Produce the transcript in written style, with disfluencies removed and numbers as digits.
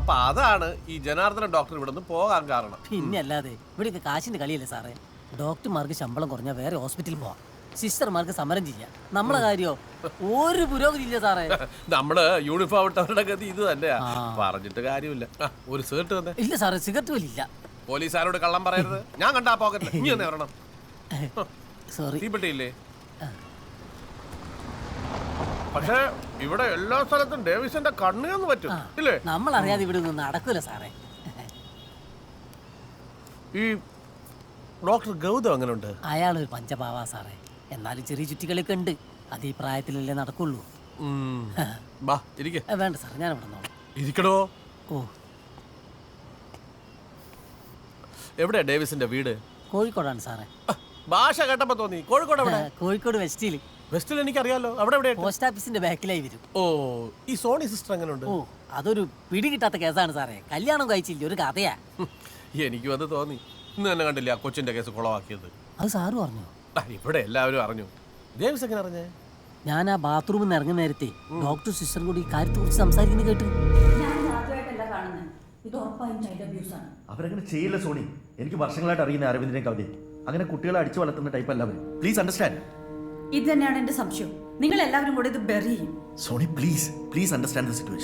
അപ്പൊ അതാണ് ഈ ജനാർദ്ദനൻ ഡോക്ടർ ഇവിടെ നിന്ന് പോകാൻ കാരണം. പിന്നെ അല്ലാതെ ഇവിടെയൊക്കെ കാശിന്റെ കളിയല്ലേ സാറേ. ഡോക്ടർമാർക്ക് ശമ്പളം കുറഞ്ഞാൽ വേറെ ഹോസ്പിറ്റലിൽ പോവാം, സിസ്റ്റർമാർക്ക് സമരം ചെയ്യാം. നമ്മളെ കാര്യോ ഒരു പുരോഗതി ഇല്ല സാറേ. നമ്മള് യൂണിഫോം ഇട്ടവരുടെ ഗതി ഇത് തന്നെയാ. പറഞ്ഞിട്ട് കാര്യമില്ല. ഒരു സിഗരറ്റ് തന്നെ. ഇല്ല സാറേ, സിഗരറ്റ് പോലും ഇല്ല. പോലീസുകാരോട് കള്ളം പറയരുത്. ഞാൻ കണ്ടാ പോക്കറ്റില്ല. ഇനി തന്നെ വരണം. സോറി. തീപ്പെട്ടിയില്ലേ? പക്ഷേ ഇവിടെ എല്ലാ സ്ഥലത്തും ഡേവിസിന്റെ കണ്ണിന്ന് പറ്റും ഇല്ലേ? നമ്മൾ അറിയാതെ ഇവിടെ ഒന്നും നടക്കൂല സാറേ. ഈ ഡോക്ടർ ഗൗതം അങ്ങനെ ഉണ്ട്? അയാളൊരു പഞ്ചപാവാ സാറേ. എന്നാലും ചെറിയ ചുറ്റികളൊക്കെ ഉണ്ട്. അത് ഈ പ്രായത്തിലല്ലേ നടക്കുള്ളൂ. വേണ്ട സാറേ, ഞാൻ ഇവിടെ നോക്കാം. ഇരിക്കണോ? ഓ, എവിടെയാ ഡേവിസിന്റെ വീട്? കോഴിക്കോടാണ് സാറേ. ഭാഷ കേട്ടപ്പോ തോന്നി കോഴിക്കോട്. എവിടെ? കോഴിക്കോട് വെസ്റ്റിൽ. വെസ്റ്റിൽ എനിക്കറിയാലോ. അവിടെ എവിടെ? പോസ്റ്റ് ഓഫീസിന്റെ ബാക്കിലായി വരും. ഓ, ഈ സോണി സിസ്റ്റർ എങ്ങനെ ഉണ്ട്? ഓ, അതൊരു പിടി കിട്ടാത്ത കേസാണ് സാറേ. കല്യാണം കഴിച്ചില്ല, ഒരു കഥയാ. എനിക്കും അത് തോന്നി. ഇന്ന് തന്നെ കണ്ടില്ല ആ കൊച്ചിന്റെ കേസ് കുളവാക്കിയത്? അത് സാറ് പറഞ്ഞു. ഇവിടെ എല്ലാവരും അറിഞ്ഞു. ഡേവിസ് എങ്ങനെ അറിഞ്ഞേ? ഞാൻ ആ ബാത്റൂമിൽ നിന്ന് ഇറങ്ങുന്ന നേരത്തെ ഡോക്ടർ സിസ്റ്ററും കൂടി ഈ കാര്യത്തെ കുറിച്ച് സംസാരിക്കുന്നത് കേട്ടു. അവരങ്ങനെ ചെയ്യില്ല സോണി. എനിക്ക് വർഷങ്ങളായിട്ട് അറിയുന്ന അരവിന്ദിനെ കവിത അങ്ങനെ കുട്ടികളെ അടിച്ചു വളർത്തുന്ന ടൈപ്പ് അല്ല അവർ. Please understand. ഇത് തന്നെയാണ് എന്റെ സംശയം. നിങ്ങൾ എല്ലാവരും കൂടെ ഇത് ബെറി ചെയ്യും. Soni please understand the situation.